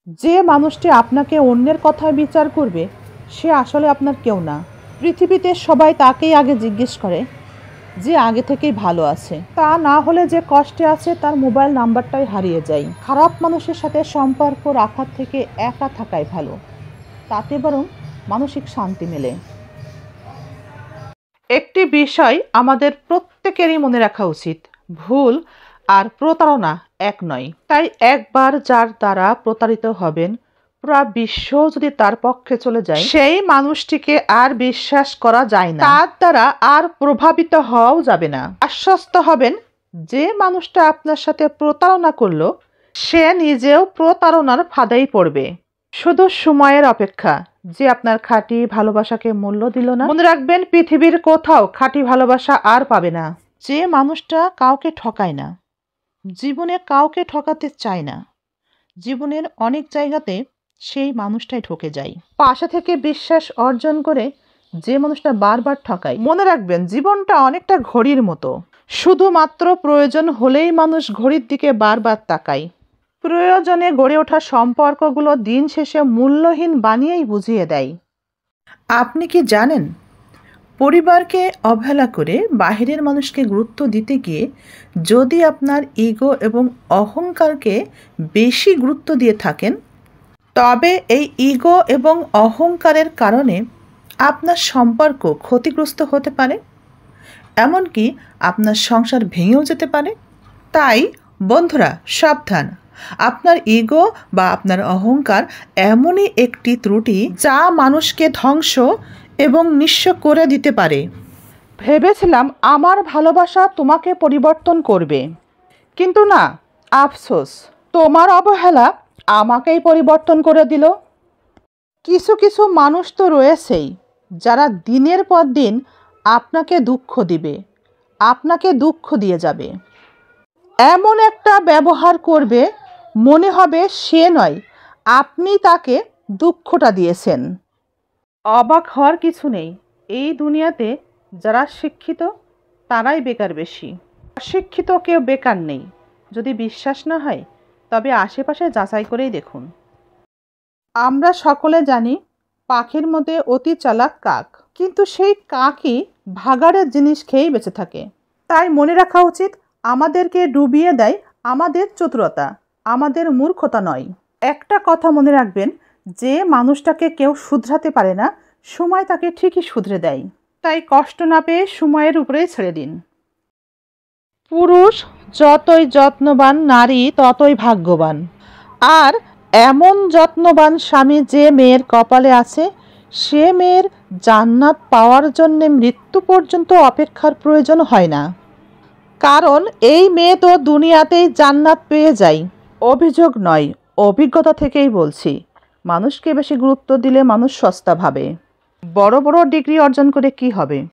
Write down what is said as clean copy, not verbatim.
যে মানুষটি আপনাকে অন্যের কথায় বিচার করবে সে আসলে আপনার কেউ না। পৃথিবীতে সবাই তাকেই আগে জিজ্ঞেস করে যে আগে থেকেই ভালো আছে, তা না হলে যে কষ্টে আছে তার মোবাইল নাম্বারটাই হারিয়ে যায়। খারাপ মানুষের সাথে সম্পর্ক রাখার থেকে একা থাকাই ভালো, তাতে বরং মানসিক শান্তি মেলে। একটি বিষয় আমাদের প্রত্যেকেরই মনে রাখা উচিত, ভুল আর প্রতারণা এক নয়। তাই একবার যার দ্বারা প্রতারিত হবেন, পুরো বিশ্ব যদি তার পক্ষে চলে যায়, সেই মানুষটিকে আর বিশ্বাস করা যায় না, তার দ্বারা আর প্রভাবিত হওয়াও যাবে না। আশ্বস্ত হবেন যে মানুষটা আপনার সাথে প্রতারণা করলো সে নিজেও প্রতারণার ফাঁদেই পড়বে। শুধু সময়ের অপেক্ষা যে আপনার খাঁটি ভালোবাসাকে মূল্য দিল না। মনে রাখবেন, পৃথিবীর কোথাও খাঁটি ভালোবাসা আর পাবে না। যে মানুষটা কাউকে ঠকায় না, জীবনে কাউকে ঠকাতে চায় না, জীবনের অনেক জায়গাতে সেই মানুষটাই ঠকে যায়। পাশে থেকে বিশ্বাস অর্জন করে যে মানুষটা বারবার ঠকায়, মনে রাখবেন জীবনটা অনেকটা ঘড়ির মতো, শুধুমাত্র প্রয়োজন হলেই মানুষ ঘড়ির দিকে বারবার তাকায়। প্রয়োজনে গড়ে ওঠা সম্পর্কগুলো দিন শেষে মূল্যহীন বানিয়েই বুঝিয়ে দেয়। আপনি কি জানেন, পরিবারকে অবহেলা করে বাহিরের মানুষকে গুরুত্ব দিতে গিয়ে যদি আপনার ইগো এবং অহংকারকে বেশি গুরুত্ব দিয়ে থাকেন, তবে এই ইগো এবং অহংকারের কারণে আপনার সম্পর্ক ক্ষতিগ্রস্ত হতে পারে, এমনকি আপনার সংসার ভেঙেও যেতে পারে। তাই বন্ধুরা, সাবধান, আপনার ইগো বা আপনার অহংকার এমনই একটি ত্রুটি যা মানুষকে ধ্বংস এবং নিঃস্ব করে দিতে পারে। ভেবেছিলাম আমার ভালোবাসা তোমাকে পরিবর্তন করবে, কিন্তু না, আফসোস, তোমার অবহেলা আমাকেই পরিবর্তন করে দিল। কিছু কিছু মানুষ তো রয়েছেই যারা দিনের পর দিন আপনাকে দুঃখ দিবে, আপনাকে দুঃখ দিয়ে যাবে। এমন একটা ব্যবহার করবে মনে হবে সে নয়, আপনি তাকে দুঃখটা দিয়েছেন। অবাক হওয়ার কিছু নেই, এই দুনিয়াতে যারা শিক্ষিত তারাই বেকার বেশি, অশিক্ষিত কেউ বেকার নেই। যদি বিশ্বাস না হয় তবে আশেপাশে যাচাই করেই দেখুন। আমরা সকলে জানি পাখির মধ্যে অতি চালাক কাক, কিন্তু সেই কাকই ভাগাড়ের জিনিস খেয়েই বেঁচে থাকে। তাই মনে রাখা উচিত, আমাদেরকে ডুবিয়ে দেয় আমাদের চতুরতা, আমাদের মূর্খতা নয়। একটা কথা মনে রাখবেন, যে মানুষটাকে কেউ শুধরাতে পারে না, সময় তাকে ঠিকই শুধরে দেয়। তাই কষ্ট না পেয়ে সময়ের উপরেই ছেড়ে দিন। পুরুষ যতই যত্নবান, নারী ততই ভাগ্যবান। আর এমন যত্নবান স্বামী যে মেয়ের কপালে আছে, সে মেয়ের জান্নাত পাওয়ার জন্য মৃত্যু পর্যন্ত অপেক্ষার প্রয়োজন হয় না। কারণ এই মেয়ে তো দুনিয়াতেই জান্নাত পেয়ে যায়। অভিযোগ নয়, অভিজ্ঞতা থেকেই বলছি। মানুষকে বেশি গুরুত্ব দিলে মানুষ সস্তা ভাবে। বড় বড় ডিগ্রি অর্জন করে কি হবে?